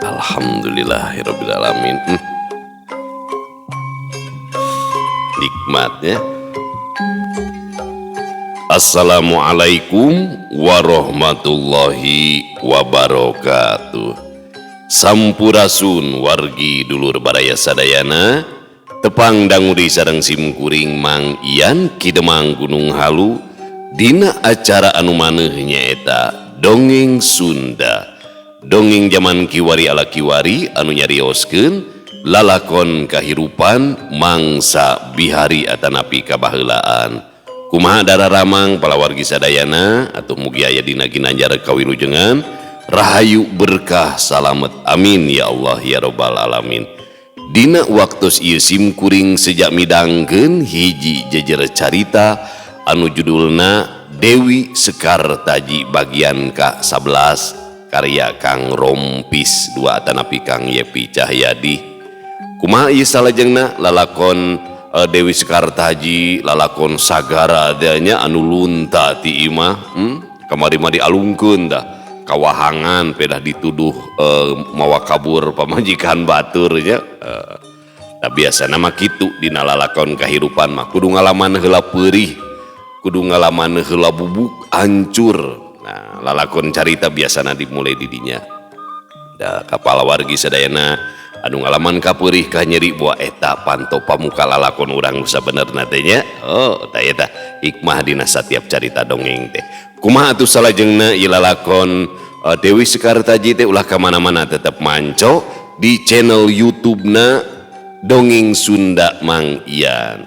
Alhamdulillahirrabbilalamin. Nikmatnya. Assalamualaikum warahmatullahi wabarakatuh. Sampurasun wargi dulur baraya sadayana, tepang danguri sareng simkuring Mang Ian Kidemang Gunung Halu dina acara anu maneuh nyaeta Dongeng Sunda. Dongeng zaman kiwari ala kiwari anu nyarioskeun lalakon kahirupan mangsa bihari atanapi kabaheulaan. Kumaha dararamang palawargi sadayana atuh mugi aya dina ginanjar kawilujengan rahayu berkah salamet amin ya Allah ya rabbal alamin. Dina waktos ieu simkuring sejak midangkeun hiji jejer carita anu judulna Dewi Sekar Taji bagian ka-11 karya Kang Rompis dua atanapi Kang Yepi Cahyadi. Kumaha ieu salajengna lalakon Dewi Sekar Taji lalakon sagara adanya anu lunta ti imah kamari mah dialungkeun dah kawahangan pedah dituduh mawa kabur pamajikan baturnya. Nah biasa nama kitu dina lalakon kahirupan mah kudu ngalaman heula peurih, kudu ngalaman heula bubuk hancur. Nah lalakon carita biasana dimulai di dinya. Da kapala wargi sadayana anu ngalaman kapeurih ka nyeri buah eta panto pamuka lalakon urang sabenerna teh nya. Oh tah eta hikmah dina satiap carita dongeng teh. Kumaha atuh salajengna ieu lalakon Dewi Sekar Taji teh ulah ka mana-mana tetep manco di channel YouTube-na Dongeng Sunda Mang Ian.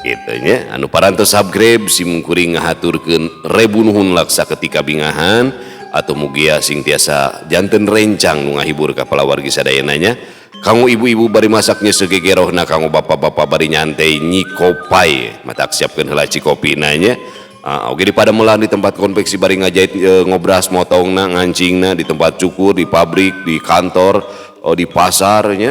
Kitu nya anu parantos subscribe simkuring ngahaturkeun rebu nuhun laksa ketika bingahan atau mugia sing tiasa janten rencang nu ngahibur ka palawargi sadayana nya. Kanggo ibu-ibu bari masaknya segegerohna, kanggo bapak-bapak bari nyantai nyikopai matak siapkeun heula cikopina nya. Oke di pada melah di tempat konveksi bari ngajait ngobras motongna ngancingna di tempat cukur, di pabrik, di kantor, di pasarnya,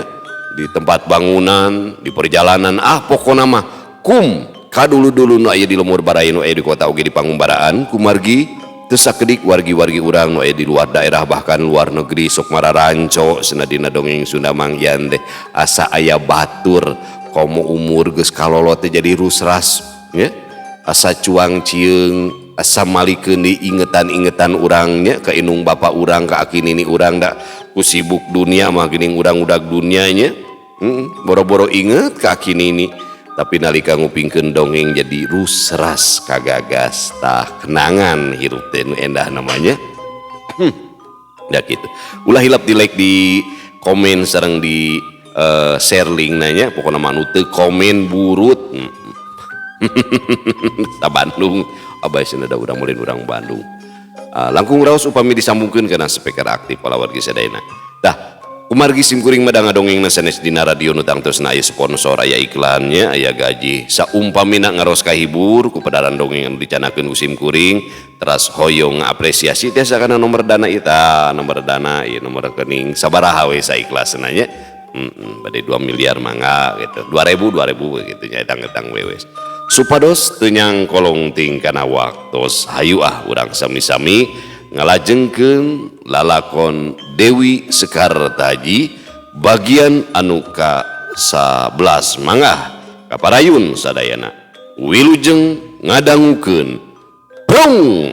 di tempat bangunan, di perjalanan, pokona mah kum kadulu-dulu nu aya di lemur baraya nu aya di kota oge di pangumbaraan kumargi teu sakedik wargi-wargi urang nu aya di luar daerah bahkan luar negeri sok mararanco senadina dongeng Sunda Mang Ian teh asa aya batur komo umur geus kalolot teh jadi rusras nya. Asa cuang cieung asa malikeun di ingetan-ingetan urangnya ka inung bapak urang ka akinini urang da ku sibuk dunia mah geuning urang udag dunianya boro-boro inget ka akinini tapi nalika ngupingkeun dongeng jadi rusras kagagas tah kenangan hirup teh nu endah namanya. Da kitu ulah hilap di like di komen sareng di share link nanya pokokna mah nu teu komen burut sa Bandung abah senada urang mulin urang Bandung. Langkung raos upami disambungkeun kana speaker aktif palawargi sadayana. Tah kumargi simkuring mah ngadongengna sanes dina radio nu tangtosna aya sponsor aya iklannya aya gaji saumpamina ngaros kahibur ku padaran dongeng anu dicanakeun ku simkuring teras hoyong ngapresiasi tiasa kana nomor dana eta nomor dana ieu nomor rekening sabaraha we saiklasna nya. Bade 2 miliar mangga gitu 2000 gitu nya etang-etang wewe supados tenyang kolong ting kana waktos hayu urang sami-sami ngalajengkeun lalakon Dewi Sekar Taji bagian anu ka-11 mangga kaparayun sadayana wilujeng ngadangukeun brong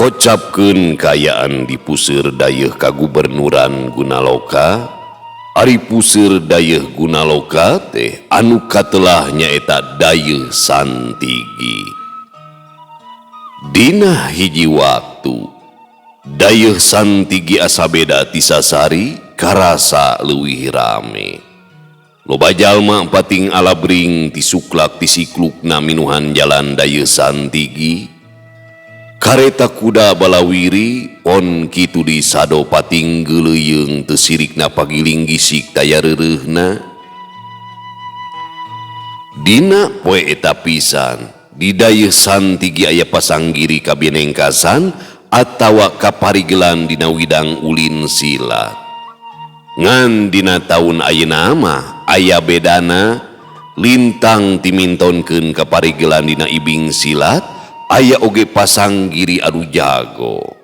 kocapkeun kayaan di puseur dayeuh kagubernuran Gunaloka. Ari puseur dayeuh Gunaloka teh anu katelah nyaeta dayeuh Santigi. Dina hiji waktu dayeuh Santigi asa beda ti sasari karasa leuwih rame. Loba jalma pating alabring ti suklak ti siklukna minuhan jalan dayeuh Santigi. Kareta kuda balawiri pon kitu di sado pating geleuyeung teu sirikna pagiling gisik taya reureuhna. Dina poe eta pisan di dayeuh Santigi aya pasanggiri kabinengkasan atawa kaparigelan dina widang ulin silat. Ngan dina taun ayeuna mah aya bedana lintang timintonkeun kaparigelan dina ibing silat. Aya oge pasanggiri anu jago.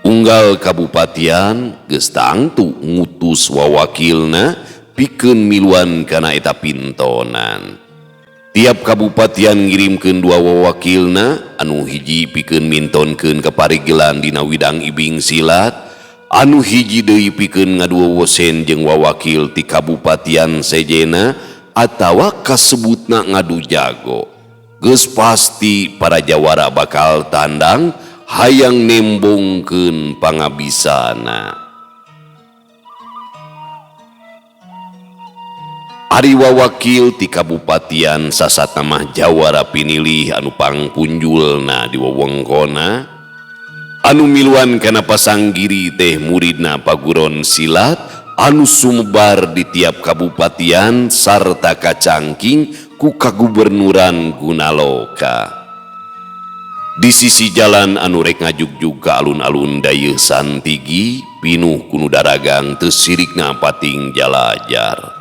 Unggal kabupatian geus tangtu ngutus wawakilna pikeun miluan kana eta pintonan. Tiap kabupatian ngirimkeun dua wawakilna, anu hiji pikeun mintonkeun kaparigelan dina widang ibing silat, anu hiji deui pikeun ngaduowosen jeung wawakil ti kabupatian sejena atawa kasebutna ngadu jago. Geus pasti para jawara bakal tandang hayang nembongkeun pangabisana. Ari wawakil ti kabupatian sasatna mah jawara pinilih anu pangpunjulna di wewengkonna, anu miluan kana pasanggiri teh muridna paguron silat anu sumebar di tiap kabupatian sarta kacangking ku kagubernuran Gunaloka. Di sisi jalan anu rek ngajugjug ka alun-alun dayeuh Santigi pinuh ku nu daragang teu sirikna pating jalajar.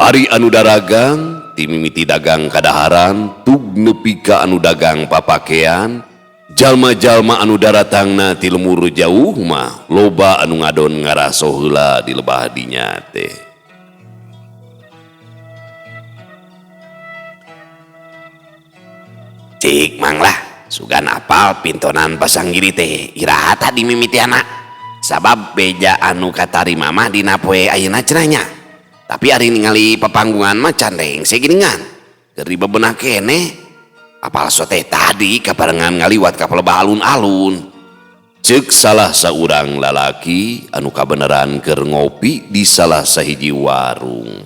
Ari anu daragang ti mimiti dagang kadaharan tug nepi ka anu dagang papakean. Jalma-jalma anu daratangna ti lemur jauh mah loba anu ngadon ngaraso heula di lebah dinya teh. Cik mang lah sugan apal pintonan pasanggiri teh iraha tadi mimiti anak sabab beja anu katarima mah dina poe ayeuna cenanya tapi ari ningali papanggungan mah can rengse geuningan keur dibebenah keneh apal sote tadi kabarengan ngaliwat ka pelebah alun-alun. Ceuk salah saurang lalaki anu kabeneran keur ngopi di salah sahiji warung.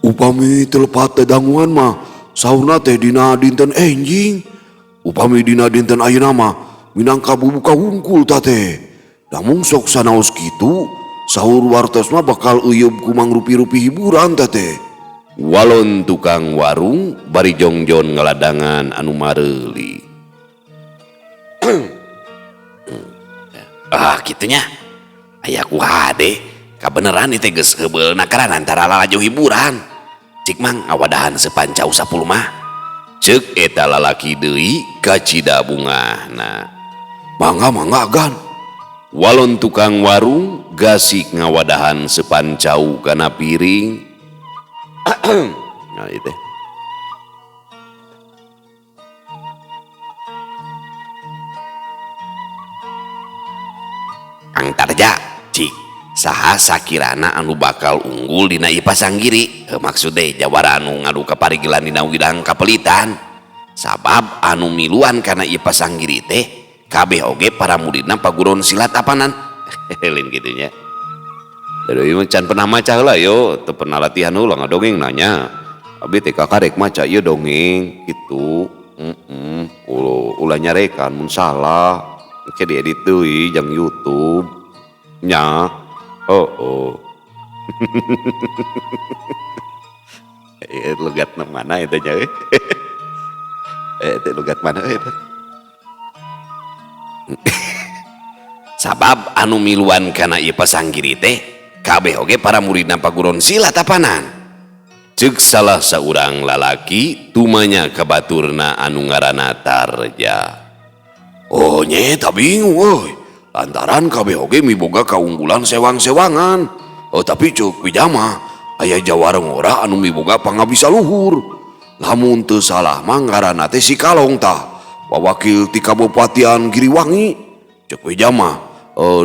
Upami telepat danguan mah saurna teh dina dinten enjing, upami dina dinten ayeuna mah minangka bubuka wungkul teh. Namun sok sanaos kitu, sahur wartos mah bakal euyeup ku mangrupi-rupi hiburan teh. Walon tukang warung bari jongjon ngaladangan anu mareuli. Kitunya aya ku hade kabeneran ieu teh geus heubeul nakaran antara lalajo hiburan. Cik mang awadahan sepancau 10 mah. Ceuk eta lalaki deui ka Cidabungahna. Mangga gan. Walon tukang warung gasik ngawadahan sepancau kana piring. Nah itu. Kang Tarja, cik saha sakirana anu bakal unggul dina ieu pasanggiri? Maksud teh jawara anu ngadu kaparigelan dina widang kapelitan. Sabab anu miluan kana ieu pasanggiri teh kabeh oge para muridna paguron silat apanan. Lain kitu nya. Dari ieu can pernah maca heula yo, teu pernah latihan heula ngadongeng nanya. Abdi teh kakarek maca ieu dongeng kitu. Ulah nyarekan mun salah. Ke diedit deui jang YouTube. Nya. Oh. Logat mana itu nya? Itu logat mana itu? Sabab anu miluan kana ieu pasanggiri teh kabeh oge para muridna paguron silat apanan. Ceuk salah saurang lalaki tumanya ka baturna anu ngaranna Tarja. Oh nyeta bingung euy. Lantaran kabeh oge miboga kaunggulan sewang-sewangan. Oh tapi ceuk wijama aya jawara ngora anu miboga pangabisa luhur. Lamun teu salah mah ngaranna teh si Kalong tah. pawakil ti Kabupatian Giriwangi. Cek we jama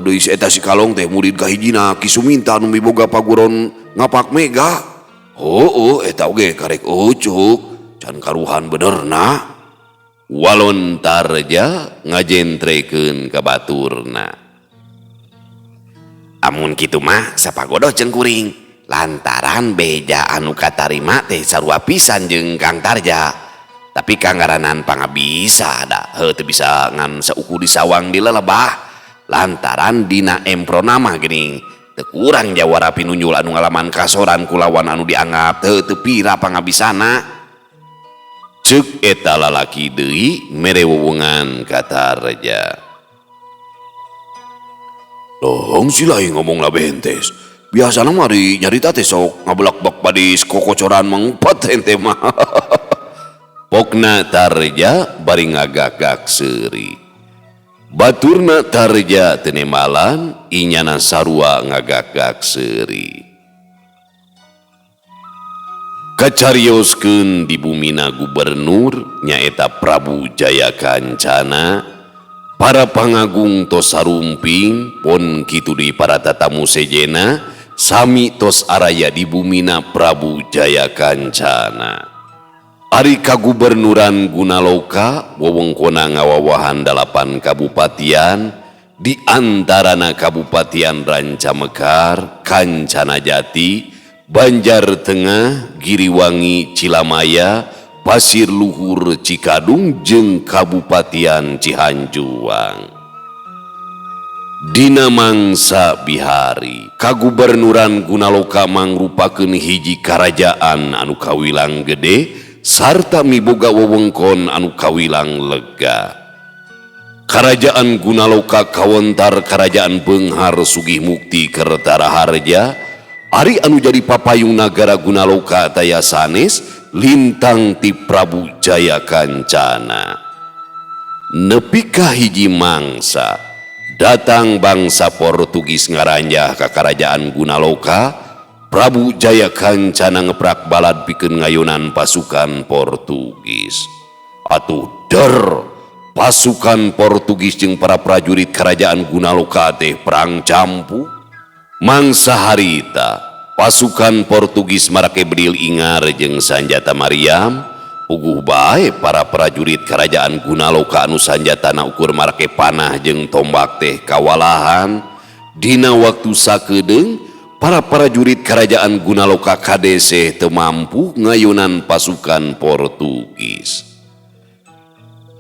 deui si eta si Kalong teh murid kahijina Ki Suminta anu miboga paguron ngapak mega. Eta oge karek ucuk can karuhan benerna. Walon tarja ngajentrekeun ka baturna. Amun kitu mah sapagodoh ceng kuring, lantaran beja anu katarima teh sarua pisan jeung Kang Tarja. Tapi kangaranan pangabisa da teu bisa ngan sauku di sawang di lelebah. Lantaran dina emprona mah geuning teu kurang jawara pinunjul anu ngalaman kasoran kulawan anu dianggap teu pira pangabisana. Ceuk eta lalaki deui mere wewengan ka Tarja. Dong si lain ngomong lah bentes. Biasana mari nyarita teh sok ngabelak-bak badis kokocoran mangpat ente mah. Pokna Tarja bari ngagagak seuri. Baturna Tarja tenemalan inyana sarua ngagagak seuri. Kacarioskeun di bumina gubernur nyaeta Prabu Jaya Kancana, para pangagung tos sarumping pon kitu di para tatamu sejena sami tos araya di bumina Prabu Jaya Kancana. Ari kagubernuran Gunaloka wewengkonna ngawawahan 8 kabupatian di antarana Kabupatian Rancamekar, Kancana Jati, Banjar Tengah, Giriwangi, Cilamaya, Pasir Luhur, Cikadung, jeung Kabupatian Cihanjuang. Dina mangsa bihari, kagubernuran Gunaloka mangrupakeun hiji karajaan anu kawilang gede sarta miboga wewengkon anu kawilang lega. Karajaan Gunaloka kawentar Karajaan Beunghar Sugih Mukti Kertaraharja. Ari anu jadi papayung nagara Gunaloka taya sanes lintang ti Prabu Jaya Kancana. Nepi ka hiji mangsa datang bangsa Portugis ngaranjah ka Karajaan Gunaloka. Prabu Jaya Kancana ngeprak balad pikeun ngayunan pasukan Portugis. Atuh der pasukan Portugis jeung para prajurit Karajaan Gunaloka teh perang campu. Mangsa harita pasukan Portugis marake bedil ingar jeung sanjata Mariam, uguh bae para prajurit Karajaan Gunaloka anu sanjatana ukur marake panah jeung tombak teh kawalahan. Dina waktu sakedeung para prajurit Karajaan Gunaloka kadese teu mampu ngayunan pasukan Portugis.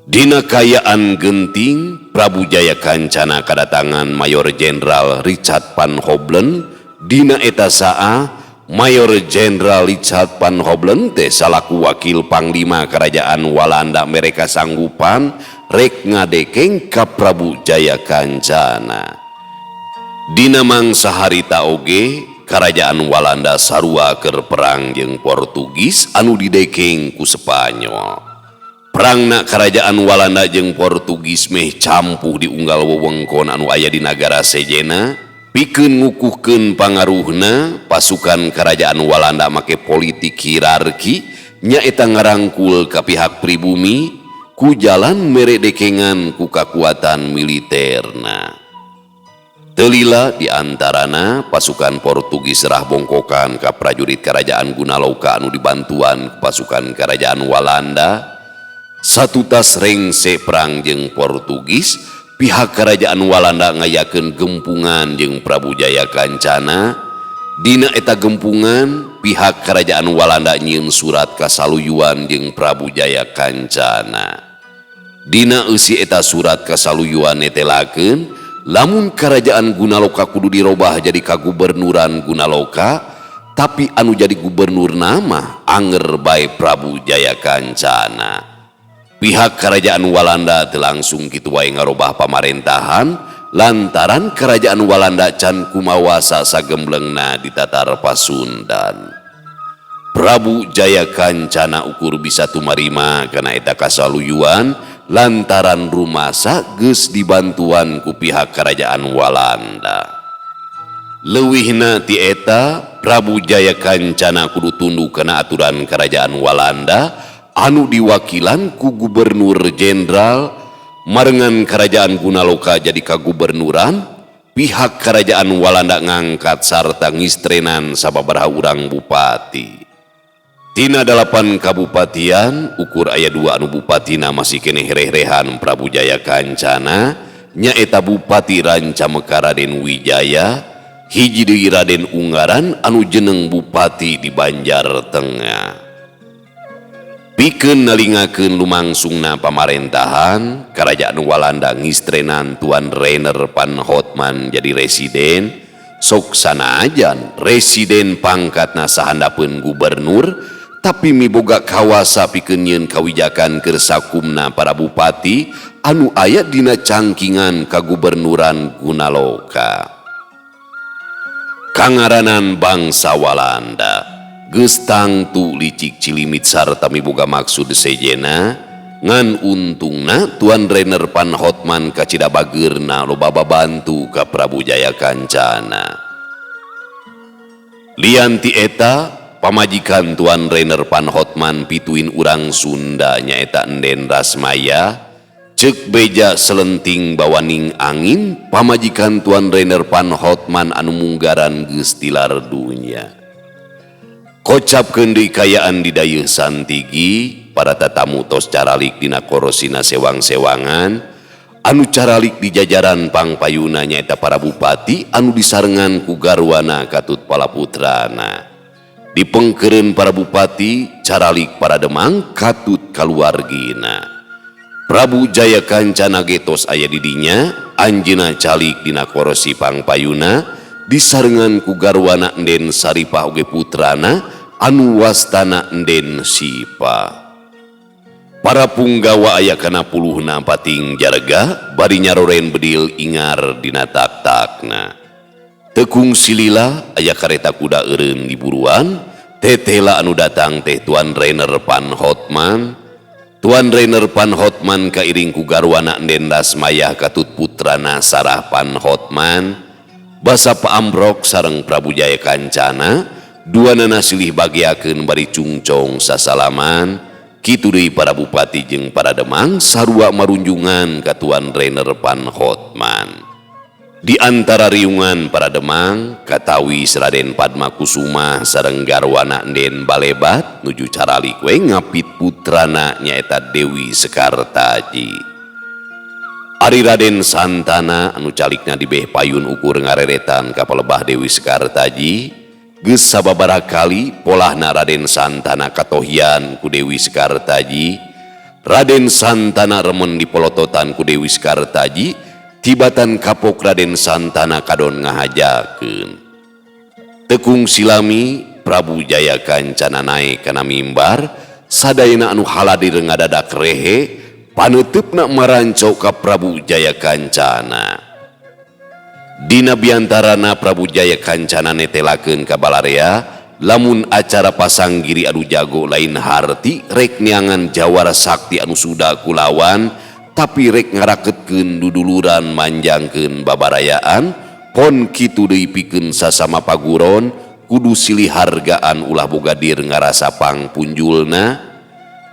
Dina kayaan genting, Prabu Jaya Kancana kadatangan Mayor Jenderal Richard Van Hoblen. Dina eta saa Mayor Jenderal Richard Van Hoblen teh salaku wakil Panglima Kerajaan Walanda mereka sanggupan rek ngadekeng ka Prabu Jaya Kancana. Dina mangsa harita oge Kerajaan Walanda sarua keur perang jeung Portugis anu didekeng ku Spanyol. Perangna Kerajaan Walanda jeung Portugis meh campuh di unggal wewengkon anu aya di nagara sejena. Pikeun ngukuhkeun pangaruhna, pasukan Kerajaan Walanda make politik hierarki nyaeta ngarangkul ka pihak pribumi ku jalan mere dekengan ku kakuatan militerna. Telila di antarana pasukan Portugis serah bongkokan ka prajurit Kerajaan Gunaloka anu dibantuan pasukan Kerajaan Walanda. Satu tas rengse perang jeung Portugis, pihak Kerajaan Walanda ngayakeun gempungan jeung Prabu Jaya Kancana. Dina eta gempungan, pihak Kerajaan Walanda nyieun surat kasaluyuan jeung Prabu Jaya Kancana. Dina eusi eta surat kasaluyuan netelakeun lamun Kerajaan Gunaloka kudu dirobah jadi kagubernuran Gunaloka, tapi anu jadi gubernur nama anger bae Prabu Jaya Kancana. Pihak Kerajaan Walanda teu langsung kitu wae ngarobah pamarentahan lantaran Kerajaan Walanda can kumawasa sagemblengna di tatar Pasundan. Prabu Jaya Kancana ukur bisa tumarima kana eta kasaluyuan lantaran rumasa geus dibantuan ku pihak Kerajaan Walanda. Leuwihna ti eta Prabu Jaya Kancana kudu tunduk kana aturan Kerajaan Walanda anu diwakilan ku gubernur jenderal marengan kerajaan Gunaloka jadi kagubernuran, pihak kerajaan Walanda ngangkat sarta ngistrenan sababaraha urang bupati. Tina 8 kabupatian ukur aya 2 anu bupatina masih kene hereh-rehan Prabu Jaya Kancana, nyaeta Bupati Rancameka Raden Wijaya, hiji deui Raden Unggaran anu jeneng bupati di Banjar Tengah. Pikeun nalingakeun lumangsungna pamarentahan, kerajaan Walanda ngistrenan Tuan Rainer van Hotman jadi residen, sok sanajan residen pangkatna sahandapeun gubernur, tapi miboga kawasa pikeun nyieun kawijakan keur sakumna para bupati anu aya dina cangkingan kagubernuran Gunaloka. Kangaranan bangsa Walanda geus tangtu licik cilimit sarta miboga maksud sejena ngan untungna Tuan Rainer van Hotman kacida bageurna loba babantu ka Prabu Jaya Kancana. Lian ti eta pamajikan Tuan Rainer van Hotman pituin urang Sunda nyaeta Enden Rasmaya, cek beja selenting bawaning angin pamajikan Tuan Rainer van Hotman anu munggaran geus tilar dunya. Kocapkeun deui kayaan di dayeuh santigi para tatamu tos caralik dina korosina sewang-sewangan anu caralik di jajaran pangpayuna nyaeta para bupati anu disarengan ku garwana katut palaputrana. Dipengkeureun para bupati caralik para demang katut kaluargina. Prabu Jaya Kancana getos aya di dinya, anjeunna calik dina korosi pangpayuna disarengan ku garwana Enden Saripah oge putrana anu wastana Enden Sipa. Para punggawa aya kana puluhna pating jarga bari nyaroren bedil ingar dina tak-takna. Tekung silila aya kareta kuda eureun diburuan, tetela anu datang teh Tuan Rainer van Hotman. Tuan Rainer van Hotman kairing ku garwana Enden Rasmaya katut putrana Sarah van Hotman. Basa paambrok sareng Prabu Jaya Kancana, duanana silih bagiakeun bari cungcong sasalaman. Kitu deui para bupati jeung para demang sarua marunjungan ka Tuan Rainer van Hotman. Di antara riungan para demang katawis Raden Padma Kusuma sareng garwana Enden Balebat nuju caralik we ngapit putrana nyaeta Dewi Sekartaji. Ari Raden Santana anu calikna di beh payun ukur ngareretan ka palebah Dewi Sekartaji, geus sababaraha kali polahna Raden Santana katohian ku Dewi Sekartaji. Raden Santana remen dipolototan ku Dewi Sekartaji, tibatan kapok Raden Santana kadon ngahajakeun. Tekung silami Prabu Jaya Kancana naik kana mimbar, sadayana anu haladir ngadadak rehe, paneutupna maranco ka Prabu Jaya Kancana. Dina biantarana Prabu Jaya Kancana netelakeun ka balarea, lamun acara pasanggiri adu jago lain harti rek neangan jawara sakti anu suda kulawan, tapi rek ngarakeutkeun duduluran manjangkeun babarayaan, pon kitu deui pikeun sasama paguron kudu silih hargaan ulah boga dir ngarasa pangpunjulna.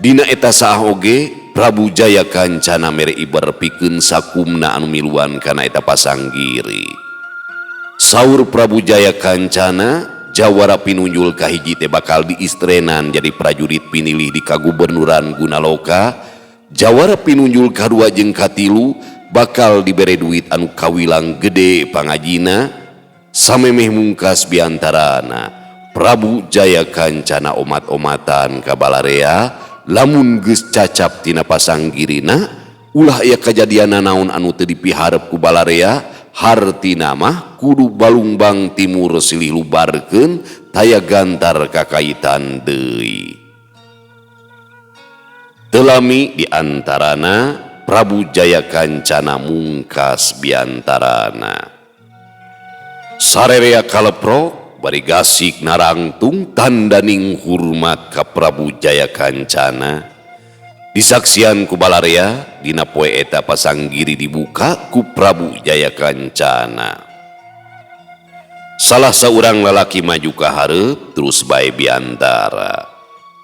Dina eta saah oge Prabu Jaya Kancana mere iber pikeun sakumna anu miluan kana eta pasanggiri. Saur Prabu Jaya Kancana, jawara pinunjul kahiji teh bakal diistrenan jadi prajurit pinilih di kagubernuran Gunaloka. Jawara pinunjul kadua jeung katilu bakal dibere duit anu kawilang gede pangajina. Samemeh mungkas biantarana Prabu Jaya Kancana omat-omatan ka balarea, lamun geus cacap tina pasanggirina ulah aya kajadian naon anu teu dipiharep ku balarea, hartina mah kudu balungbang timur silih lubarkeun taya gantar kakaitan deui. Telami diantarana Prabu Jaya Kancana mungkas biantarana. Sarerea kalepro bari gasik narangtung tandaning hormat ka Prabu Jaya Kancana. Disaksian ku balarea dina poe eta pasanggiri dibuka ku Prabu Jaya Kancana. Salah seorang lalaki maju ka hareup terus bae biantara.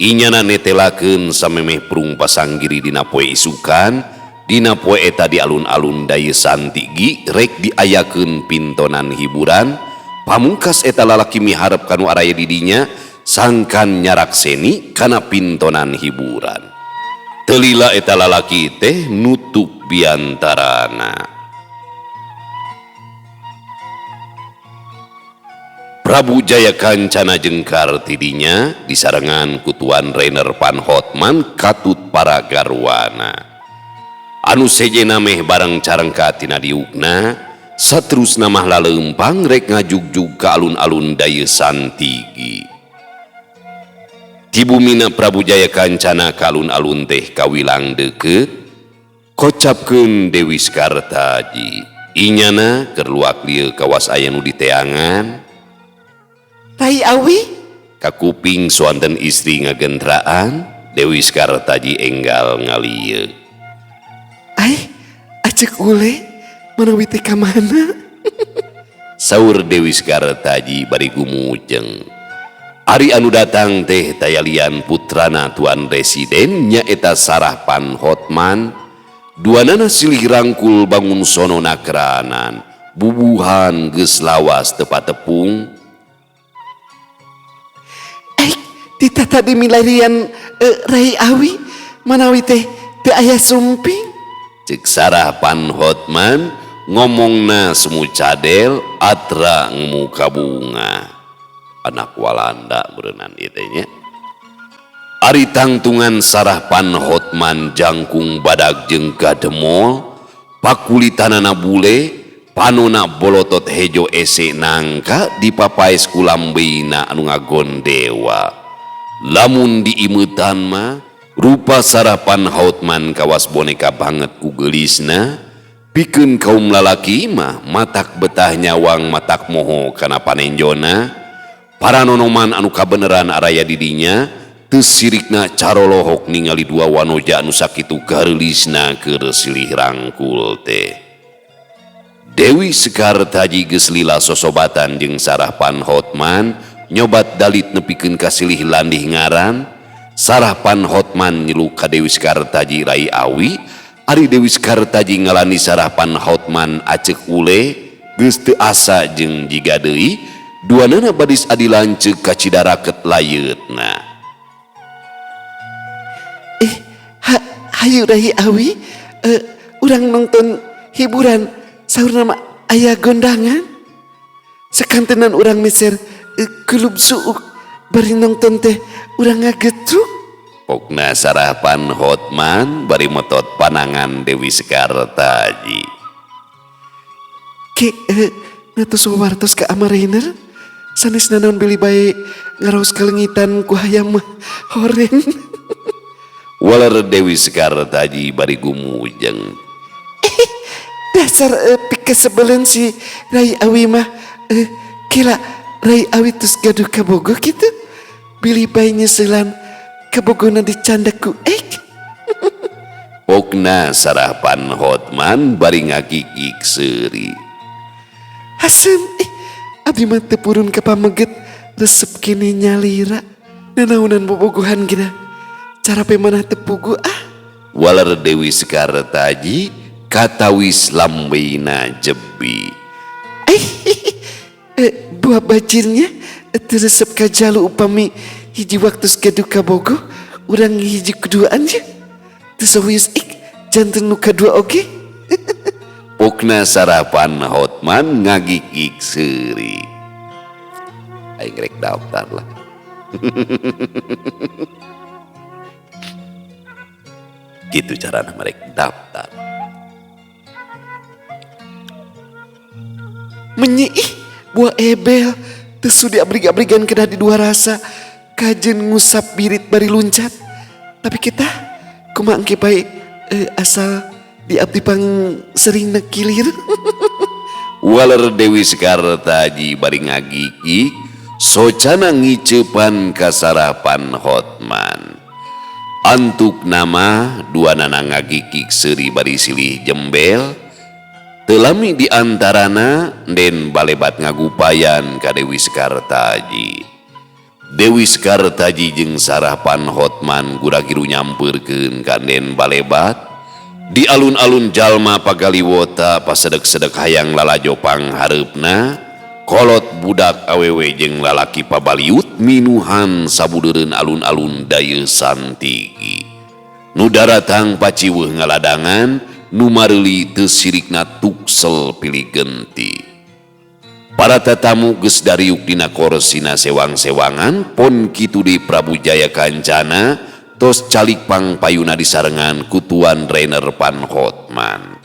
Inyana netelakeun samemeh prung pasanggiri dina poe isukan, dina poe eta di alun-alun daya santigi rek diayakeun pintonan hiburan. Pamungkas eta lalaki miharep kanu araya didinya sangkan nyarakseni kana pintonan hiburan. Telila eta lalaki teh nutup biantarana. Prabu Jaya Kancana jeung kartidinya disarengan kutuan Rainer Van Houtman katut para garwana. Anu sejena meh bareng carengka tina diukna, saterusna mah laleumpang rek ngajugjug ka alun-alun daya santigi. Ti bumina Prabu Jaya Kancana ka alun-alun teh kawilang deukeut, kocapkeun Dewi Sekartaji. Inyana keur luak lieu kawas aya nu diteangan. Rai Awi Kakuping swanten istri ngagentraan, Dewi Sekartaji enggal ngalieu. ai acek ule manawi teh ka mana? Saur Dewi Sekartaji bari gumujeng. Ari anu datang teh tayalian putrana tuan residen nyaeta Sarah Van Houtman. Duanana silih rangkul bangun sono nakranan, bubuhan geus lawas tepat tepung. Ditata di milarian Rai Awi manawi teh teu aya sumping. Cek Sarah Van Houtman ngomongna semu cadel atra muka bunga. Anak Walanda berenang itenya. Ari tangtungan Sarah Van Houtman jangkung badag jeung gademol, pakulitanana bule, panona bolotot hejo ese nangka dipapaes ku lambina anu ngagondewa. Lamun diimutan mah rupa Sarah Van Houtman kawas boneka banget ku geulisna, pikeun kaum lalaki mah matak betah nyawang matak moho kana panenjona. Para nonoman anu kabeneran araya didinya teu sirikna carolohok ningali dua wanoja anu sakitu gareulisna keur silih rangkul teh. Dewi Sekartaji geus lila sosobatan jeung Sarah Van Houtman nyobat dalit nepikeun ka silih landih ngaran. Sarah Van Houtman nyilu ka Dewi Sekartaji Rai Awi. Ari Dewi Sekartaji ngalani Sarah Van Houtman acek ule geus teu asa jeung jiga deui, duanana badis adi lanceuk ka Cidaraket layeutna. Hayu Rai Awi, urang nonton hiburan saur nama aya gondangan. Sakantenan urang meser kelub suuk bari nonton teh urang ngagetruk. Pokna Sarah Van Houtman bari motot panangan Dewi Sekartaji. Ke natos wawartos ka Amarainer sanes nanon beli bae ngaraos kalengitan ku hayam horeng. Waler Dewi Sekartaji bari gumujeng. Dasar pikes sebelen si Rai Awi mah kira Rai Awi tus gaduh kabogo gitu. Bili bae nyeuselan kabogona dicanda ku Pokna Sarah Van Houtman bari ngagigik seuri. Hasan abdi mah teu purun ka pameget resep kene nyalira. Nanaunan bobogohan gina. Cara pemanah tepugu Waler Dewi Sekartaji katawis lambina jebi. Buah bajirnya teresep ka jalu upami hiji waktu gaduh kabogo urang hiji keduaan ya. Tesawius janten nu kadua oge. Pokna Sarah Van Houtman ngagigik seuri. Aing rek daftar lah. Gitu carana mereka daftar. Menyiih buah ebel tesu diabrig-abrigan kedah di dua rasa kajen ngusap birit bari luncat. Tapi kita kumaha engke bae asal diabdi pang sering nekilir. Waler Dewi Sekartaji bari ngagigik socana ngiceupan ka Sarah Van Houtman. Antuk nama dua nana ngagikik seuri bari silih jembel. Telami diantarana den balebat ngagupayan ka Dewi Sekartaji. Dewi Sekartaji jeung Sarapan Hotman gura-giru nyamperkeun ka Den Balebat. Di alun-alun jalma pagaliwota pasedek-sedek hayang lalajo panghareupna, kolot budak awewe jeung lalaki pabaliut minuhan sabudeureun alun-alun daya santigi. Nu daratang paciweuh ngaladangan, nu mareuli teu sirikna tuksel pilih genti. Para tatamu geus dariuk dina korsina sewang-sewangan, pon kitu di Prabu Jaya Kancana tos calik pangpayuna disarengan ku Tuan Rainer Pan Hotman.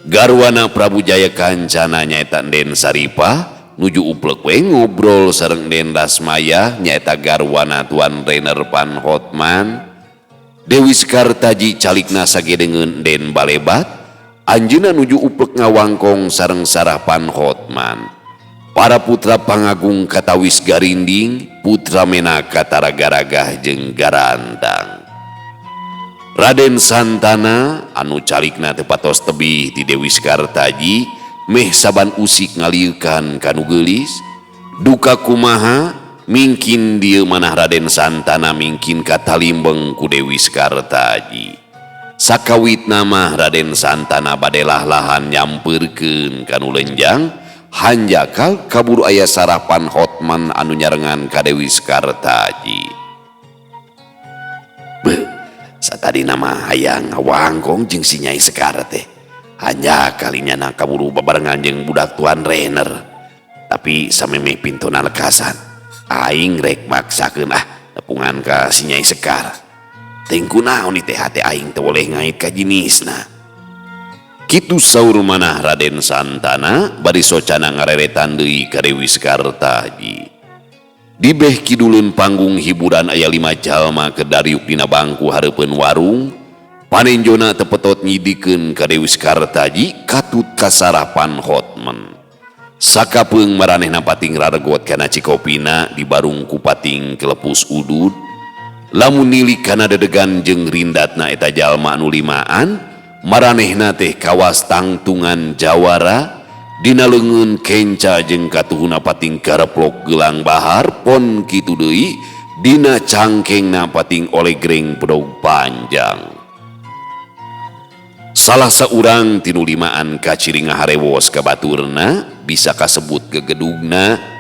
Garwana Prabu Jaya Kancana nyaeta Den Saripah, nuju uplek we ngobrol sareng Den Dasmaya nyaeta garwana Tuan Rainer Pan Hotman. Dewi Sekartaji calikna sagedengeun Den Balebat, anjeunna nuju uplek ngawangkong sareng Sarapan Hotman. Para putra pangagung katawis garinding, putra menaka taragaragah jeung garandang. Raden Santana anu calikna teu patos tebih ti Dewi Sekartaji meh saban usik ngalieukan kanu geulis. Duka kumaha mingkin dieu manah Raden Santana mingkin katalimbeng ku Dewi Sekartaji. Sakawitna mah Raden Santana bade lah-lahan nyampeurkeun kanu lenjang, hanjakal kaburu aya Sarapan Hotman anu nyarengan ka Dewi Sekartaji. Satadina mah hayang ngawangkong jeung si Nyai Sekar teh. Hanjakal nyana kaburu babarengan jeung budak Tuan Rainer. Tapi samemeh pintona lekasan, aing rek maksakeun nepungan ka si Nyai Sekar. Teu kunaon ieu teh hate aing teu boleh ngait ka jinisna. Kitu saur manah Raden Santana bari socana ngareretan deui ka Dewi Sekartaji. Di beh kiduleun panggung hiburan aya 5 jalma keur dariuk dina bangku hareupeun warung. Panenjona tepetot nyidikeun ka Dewi Sekartaji katut ka Sarapan Hotman. Sakapeung maranehna pating raregot kana cikopina di barung ku pating kelepus udud. Lamun nilik kana dedegan jeung rindatna eta jalma anu limaan, maranehna teh kawas tangtungan jawara, dina leungeun kenca jeung katuhuna pating kareplok gelang bahar, pon kitu deui dina cangkengna pating olegreng pedog panjang. Salah saurang tinu limaan kaciri ngaharewos ka baturna bisa kasebut gegedugna.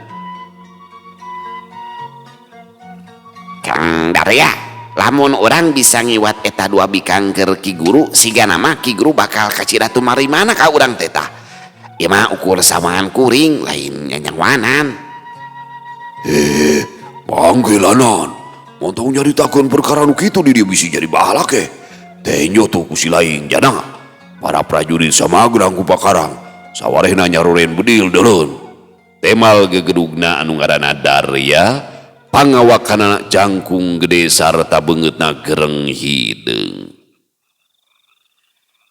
Kang Darya, lamun orang bisa ngiwat eta 2 bikang keur Ki Guru, siga nama Ki Guru bakal kaciratu marimana ka urang teh tah. Ieu mah ukur sawangan kuring lain nyanyangwanan. Panggelanan, montong nyaritakeun perkara nu kitu di dieu bisi jadi bahala ke. Tenyo tuh kusi lain jana. Para prajurit samagrang ku pakarang, sawarehna nyaroren bedil deuleun. Temal gegedugna anu ngaranna Darya, pangawakanana jangkung gede sarta beungeutna gereng hideung.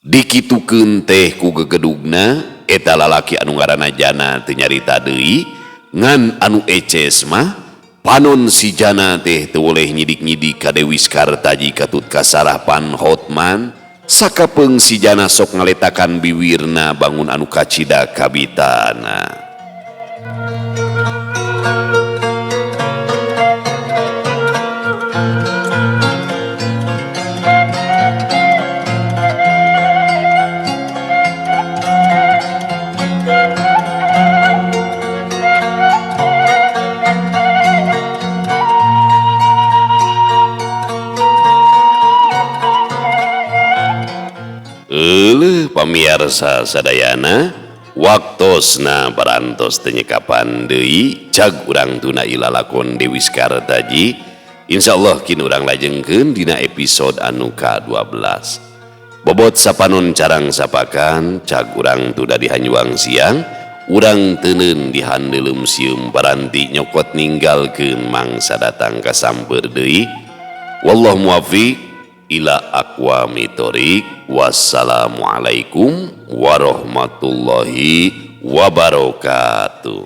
Dikitukeun teh ku gegedugna, eta lalaki anu ngaranna Jana teu nyarita deui, ngan anu eces mah panon si Jana teh teu boleh nyidik-nyidik ka Dewi Sekartaji katut ka Sarapan Hotman. Sakapeung si Jana sok ngaletakan biwirna bangun anu kacida kabitana. Pamirsa sadayana, waktosna parantos teu nyekapan deui cag urang tuna ilalakon Dewi Sekartaji. Insyaallah kin urang lajengkeun dina episode anu ka-12. Bobot sapanon carang sapakan cag urang tuda di Hanyuang Siang, urang teuneun di handeuleum sieum paranti nyokot ninggalkeun mangsa datang ka samper deui. Wallahu muwaffiq ila aqwamit thoriq. Wassalamualaikum warahmatullahi wabarakatuh.